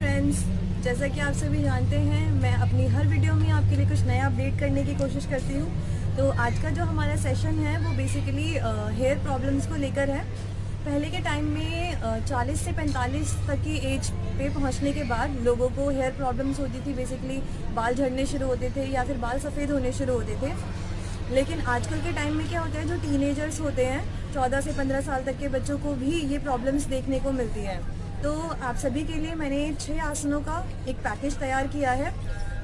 Friends, जैसा कि आप सभी जानते हैं, मैं अपनी हर वीडियो में आपके लिए कुछ नया अपडेट करने की कोशिश करती हूँ। तो आज का जो हमारा सेशन है वो बेसिकली हेयर प्रॉब्लम्स को लेकर है। पहले के टाइम में 40 से 45 तक की एज पे पहुँचने के बाद लोगों को हेयर प्रॉब्लम्स होती थी। बेसिकली बाल झड़ने शुरू होते थे या फिर बाल सफ़ेद होने शुरू होते थे। लेकिन आजकल के टाइम में क्या होता है, जो टीनेजर्स होते हैं 14 से 15 साल तक के बच्चों को भी ये प्रॉब्लम्स देखने को मिलती है। तो आप सभी के लिए मैंने 6 आसनों का एक पैकेज तैयार किया है।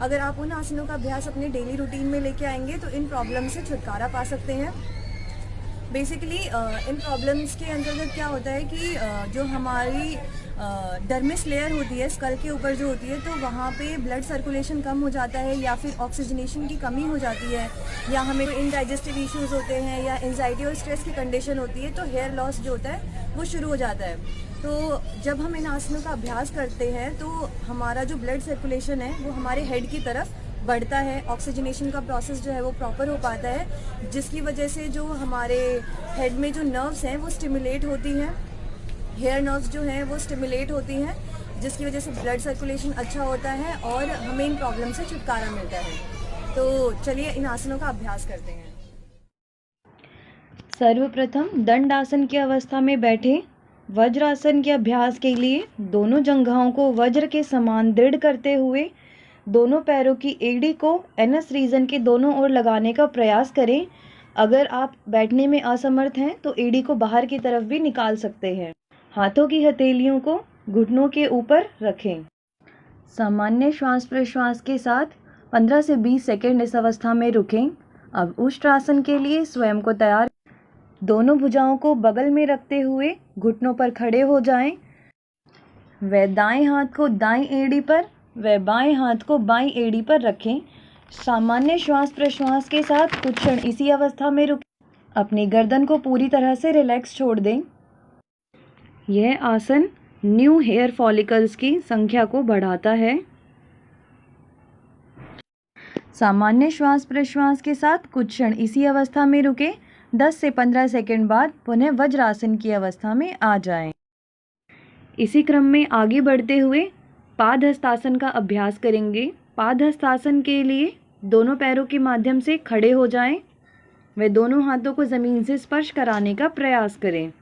अगर आप उन आसनों का अभ्यास अपने डेली रूटीन में लेके आएंगे तो इन प्रॉब्लम से छुटकारा पा सकते हैं। बेसिकली इन प्रॉब्लम्स के अंतर्गत क्या होता है कि जो हमारी डर्मिस लेयर होती है स्कल के ऊपर जो होती है, तो वहाँ पे ब्लड सर्कुलेशन कम हो जाता है या फिर ऑक्सीजनेशन की कमी हो जाती है, या हमें इनडाइजेस्टिव इश्यूज होते हैं या एंजाइटी और स्ट्रेस की कंडीशन होती है, तो हेयर लॉस जो होता है वो शुरू हो जाता है। तो जब हम इन आसनों का अभ्यास करते हैं तो हमारा जो ब्लड सर्कुलेशन है वो हमारे हेड की तरफ बढ़ता है, ऑक्सीजनेशन का प्रोसेस जो है वो प्रॉपर हो पाता है, जिसकी वजह से जो हमारे हेड में जो नर्व्स हैं वो स्टिमुलेट होती हैं, हेयर नर्व्स जो हैं वो स्टिमुलेट होती हैं, जिसकी वजह से ब्लड सर्कुलेशन अच्छा होता है और हमें इन प्रॉब्लम से छुटकारा मिलता है। तो चलिए इन आसनों का अभ्यास करते हैं। सर्वप्रथम दंड आसन की अवस्था में बैठे। वज्रासन के अभ्यास के लिए दोनों जंघाओं को वज्र के समान दृढ़ करते हुए दोनों पैरों की एड़ी को एनस रीजन के दोनों ओर लगाने का प्रयास करें। अगर आप बैठने में असमर्थ हैं तो एड़ी को बाहर की तरफ भी निकाल सकते हैं। हाथों की हथेलियों को घुटनों के ऊपर रखें। सामान्य श्वास प्रश्वास के साथ 15 से 20 सेकंड इस अवस्था में रुकें। अब उष्ट्रासन के लिए स्वयं को तैयार। दोनों भुजाओं को बगल में रखते हुए घुटनों पर खड़े हो जाएं। व दाएं हाथ को दाईं एड़ी पर व बाएं हाथ को बाईं एड़ी पर रखें। सामान्य श्वास प्रश्वास के साथ कुछ क्षण इसी अवस्था में रुकें। अपनी गर्दन को पूरी तरह से रिलैक्स छोड़ दें। यह आसन न्यू हेयर फॉलिकल्स की संख्या को बढ़ाता है। सामान्य श्वास प्रश्वास के साथ कुछ क्षण इसी अवस्था में रुकें। 10 से 15 सेकंड बाद पुनः वज्रासन की अवस्था में आ जाएं। इसी क्रम में आगे बढ़ते हुए पादहस्तासन का अभ्यास करेंगे। पादहस्तासन के लिए दोनों पैरों के माध्यम से खड़े हो जाएं व दोनों हाथों को ज़मीन से स्पर्श कराने का प्रयास करें।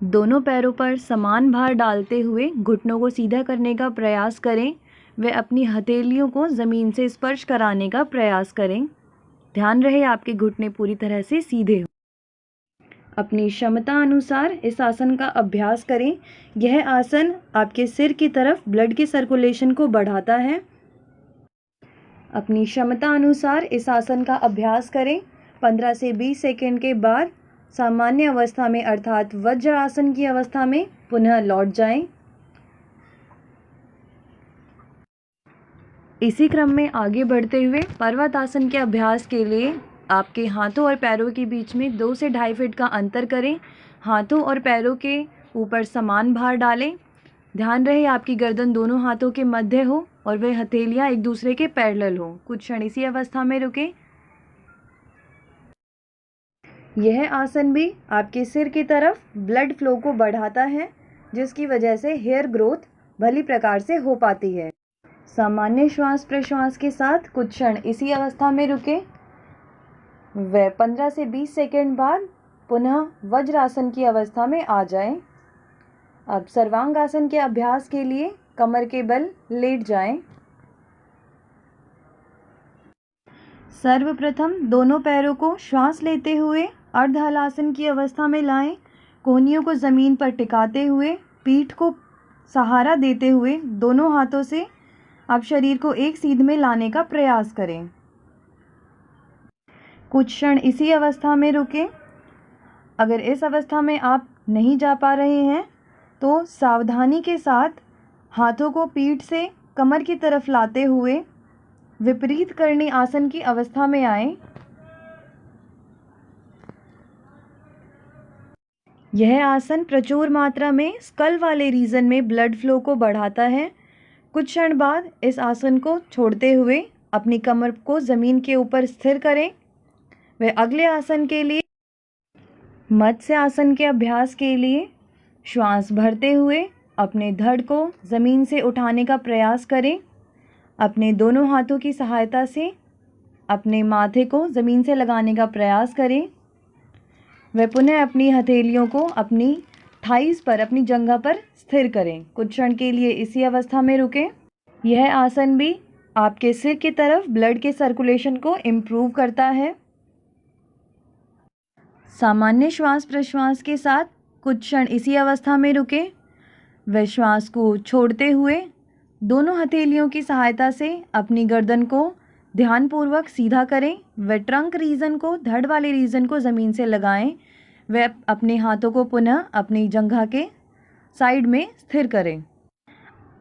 दोनों पैरों पर समान भार डालते हुए घुटनों को सीधा करने का प्रयास करें व अपनी हथेलियों को ज़मीन से स्पर्श कराने का प्रयास करें। ध्यान रहे आपके घुटने पूरी तरह से सीधे हों। अपनी क्षमता अनुसार इस आसन का अभ्यास करें। यह आसन आपके सिर की तरफ ब्लड की सर्कुलेशन को बढ़ाता है। अपनी क्षमता अनुसार इस आसन का अभ्यास करें। 15 से 20 सेकंड के बाद सामान्य अवस्था में अर्थात वज्रासन की अवस्था में पुनः लौट जाएं। इसी क्रम में आगे बढ़ते हुए पर्वतासन के अभ्यास के लिए आपके हाथों और पैरों के बीच में 2 से 2.5 फीट का अंतर करें। हाथों और पैरों के ऊपर समान भार डालें। ध्यान रहे आपकी गर्दन दोनों हाथों के मध्य हो और वह हथेलियां एक दूसरे के पैरेलल हो। कुछ क्षण इसी अवस्था में रुकें। यह आसन भी आपके सिर की तरफ ब्लड फ्लो को बढ़ाता है, जिसकी वजह से हेयर ग्रोथ भली प्रकार से हो पाती है। सामान्य श्वास प्रश्वास के साथ कुछ क्षण इसी अवस्था में रुकें व 15 से 20 सेकंड बाद पुनः वज्रासन की अवस्था में आ जाएं। अब सर्वांगासन के अभ्यास के लिए कमर के बल लेट जाएं। सर्वप्रथम दोनों पैरों को श्वास लेते हुए अर्ध हलासन की अवस्था में लाएं। कोहनियों को ज़मीन पर टिकाते हुए पीठ को सहारा देते हुए दोनों हाथों से आप शरीर को एक सीध में लाने का प्रयास करें। कुछ क्षण इसी अवस्था में रुकें। अगर इस अवस्था में आप नहीं जा पा रहे हैं तो सावधानी के साथ हाथों को पीठ से कमर की तरफ लाते हुए विपरीत करणी आसन की अवस्था में आएं। यह आसन प्रचुर मात्रा में स्कल वाले रीजन में ब्लड फ्लो को बढ़ाता है। कुछ क्षण बाद इस आसन को छोड़ते हुए अपनी कमर को ज़मीन के ऊपर स्थिर करें। व अगले आसन के लिए मत्स्य आसन के अभ्यास के लिए श्वास भरते हुए अपने धड़ को ज़मीन से उठाने का प्रयास करें। अपने दोनों हाथों की सहायता से अपने माथे को ज़मीन से लगाने का प्रयास करें। व पुनः अपनी हथेलियों को अपनी थाइस पर, अपनी जंघा पर स्थिर करें। कुछ क्षण के लिए इसी अवस्था में रुकें। यह आसन भी आपके सिर की तरफ ब्लड के सर्कुलेशन को इम्प्रूव करता है। सामान्य श्वास प्रश्वास के साथ कुछ क्षण इसी अवस्था में रुकें व श्वास को छोड़ते हुए दोनों हथेलियों की सहायता से अपनी गर्दन को ध्यानपूर्वक सीधा करें व ट्रंक रीजन को, धड़ वाले रीजन को ज़मीन से लगाएं व अपने हाथों को पुनः अपनी जंघा के साइड में स्थिर करें।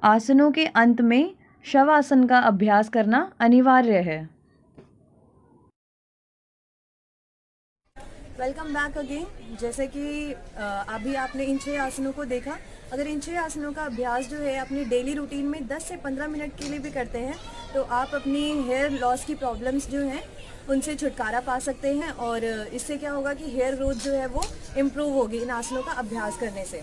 आसनों के अंत में शवासन का अभ्यास करना अनिवार्य है। Welcome back again. जैसे कि अभी आपने इन 6 आसनों को देखा। अगर इन 6 आसनों का अभ्यास जो है अपनी डेली रूटीन में 10 से 15 मिनट के लिए भी करते हैं तो आप अपनी हेयर लॉस की प्रॉब्लम्स जो हैं उनसे छुटकारा पा सकते हैं। और इससे क्या होगा कि हेयर ग्रोथ जो है वो इम्प्रूव होगी इन आसनों का अभ्यास करने से।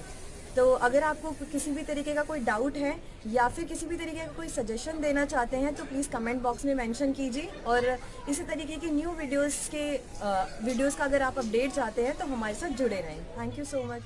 तो अगर आपको किसी भी तरीके का कोई डाउट है या फिर किसी भी तरीके का कोई सजेशन देना चाहते हैं तो प्लीज़ कमेंट बॉक्स में मेंशन कीजिए। और इसी तरीके की न्यू वीडियोस का अगर आप अपडेट चाहते हैं तो हमारे साथ जुड़े रहें। Thank you so much.